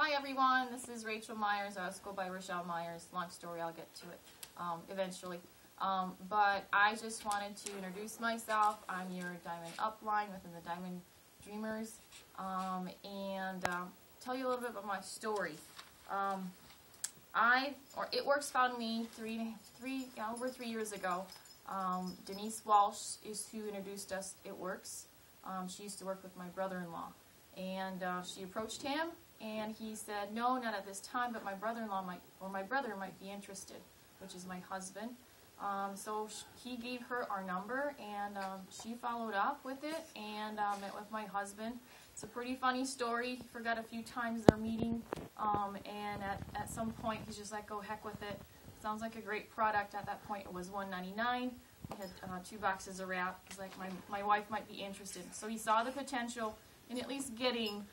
Hi everyone, this is Rachel Myers. I was go by Rochelle Myers. Long story, I'll get to it eventually. But I just wanted to introduce myself. I'm your Diamond Upline within the Diamond Dreamers, and tell you a little bit about my story. It Works found me over 3 years ago. Denise Walsh is who introduced us It Works. She used to work with my brother-in-law, and she approached him, and he said, no, not at this time, but my brother-in-law my brother might be interested, which is my husband. So he gave her our number, and she followed up with it, and met with my husband. It's a pretty funny story. He forgot a few times their meeting, and at some point he's just like, oh, heck with it. Sounds like a great product. At that point it was $1.99. We had 2 boxes of wrap. He's like, my wife might be interested. So he saw the potential in at least getting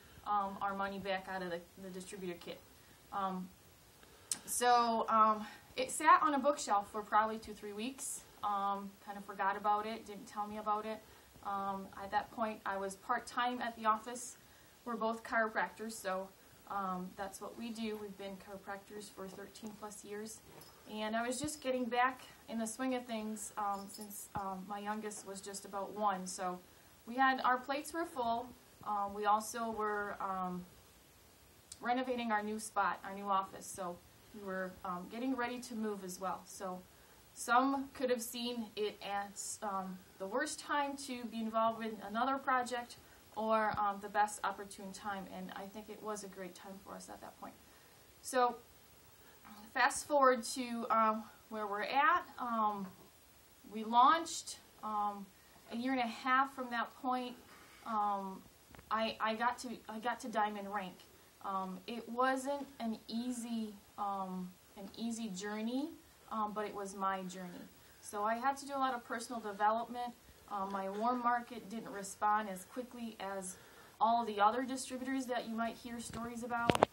our money back out of the distributor kit. It sat on a bookshelf for probably 2-3 weeks. Kind of forgot about it, didn't tell me about it. At that point, I was part-time at the office. We're both chiropractors, so that's what we do. We've been chiropractors for 13 plus years. And I was just getting back in the swing of things since my youngest was just about 1. So our plates were full. We also were renovating our new spot, our new office. So we were getting ready to move as well. So some could have seen it as the worst time to be involved in another project, or the best opportune time, and I think it was a great time for us at that point. So fast forward to where we're at. We launched a year and a half from that point. I got to Diamond rank. It wasn't an easy journey, but it was my journey. So I had to do a lot of personal development. My warm market didn't respond as quickly as all the other distributors that you might hear stories about.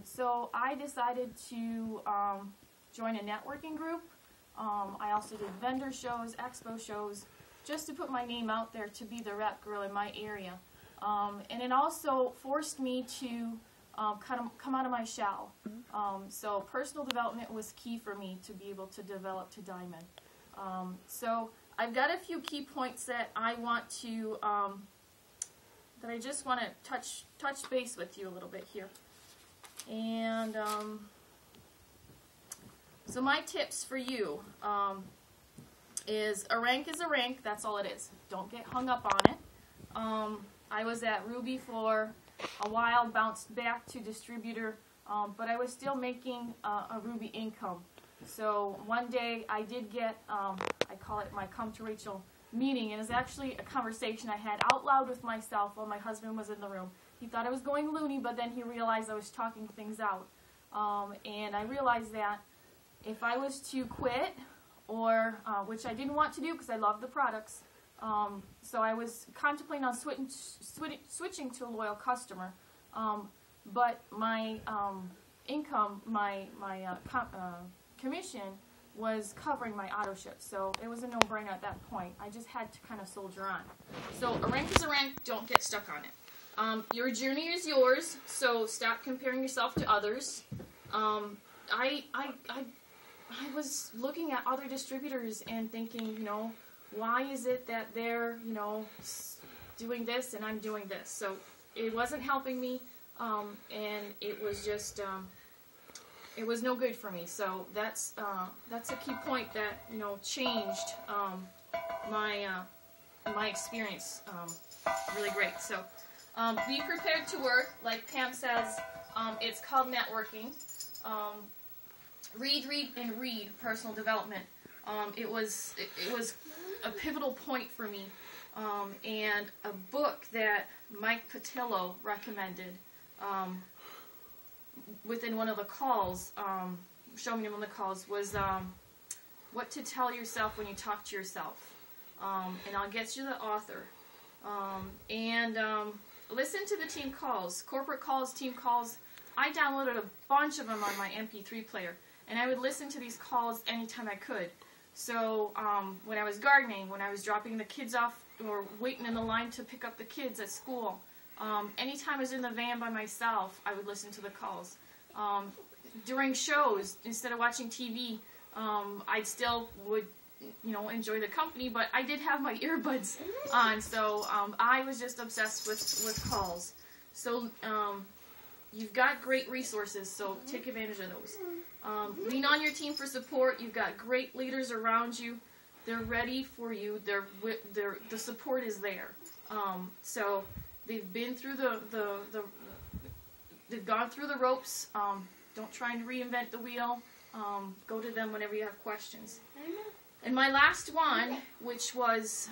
So I decided to join a networking group. I also did vendor shows, expo shows, just to put my name out there to be the rep girl in my area. And it also forced me to come out of my shell. So personal development was key for me to be able to develop to Diamond. So I've got a few key points that I want to, that I just want to touch base with you a little bit here. And so my tips for you is a rank is a rank. That's all it is. Don't get hung up on it. I was at Ruby for a while, bounced back to distributor, but I was still making a Ruby income. So one day I did get, I call it my Come to Rachel meeting, and it was actually a conversation I had out loud with myself while my husband was in the room. He thought I was going loony, but then he realized I was talking things out. And I realized that if I was to quit, or which I didn't want to do because I love the products, so I was contemplating on switching to a loyal customer, but my income, my commission was covering my auto ship, so it was a no-brainer at that point. I just had to kind of soldier on. So a rank is a rank. Don't get stuck on it. Your journey is yours, so stop comparing yourself to others. I was looking at other distributors and thinking, why is it that they're, doing this and I'm doing this? So it wasn't helping me, and it was just, it was no good for me. So that's a key point that, changed my experience really great. So be prepared to work. Like Pam says, it's called networking. Read, and read personal development. It was a pivotal point for me, and a book that Mike Patillo recommended within one of the calls, showing me one of the calls, was What to Tell Yourself When You Talk to Yourself. And I'll get you the author. Listen to the team calls, corporate calls, team calls. I downloaded a bunch of them on my MP3 player, and I would listen to these calls anytime I could. So when I was gardening, when I was dropping the kids off or waiting in the line to pick up the kids at school, Anytime I was in the van by myself, I would listen to the calls. During shows, instead of watching TV, I still would, enjoy the company, but I did have my earbuds on, so I was just obsessed with calls. So you've got great resources, so take advantage of those. Lean on your team for support. You've got great leaders around you. They're ready for you. The support is there. So they've been through they've gone through the ropes. Don't try and reinvent the wheel. Go to them whenever you have questions. And my last one, which was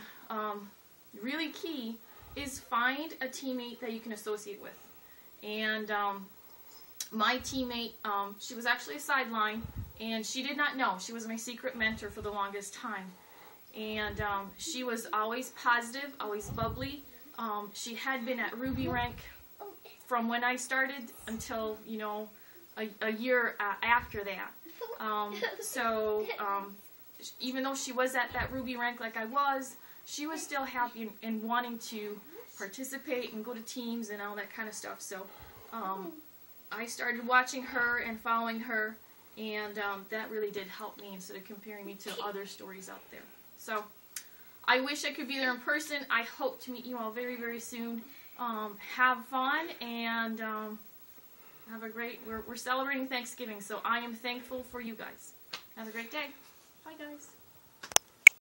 really key, is find a teammate that you can associate with. And my teammate, she was actually a sideline, and she did not know. She was my secret mentor for the longest time. And she was always positive, always bubbly. She had been at Ruby rank from when I started until, a year after that. Even though she was at that Ruby rank like I was, she was still happy and wanting to participate and go to teams and all that kind of stuff. So I started watching her and following her, and that really did help me instead of comparing me to other stories out there. So I wish I could be there in person. I hope to meet you all very, very soon. Have fun, and have a great, we're celebrating Thanksgiving, so I am thankful for you guys. Have a great day. Bye, guys.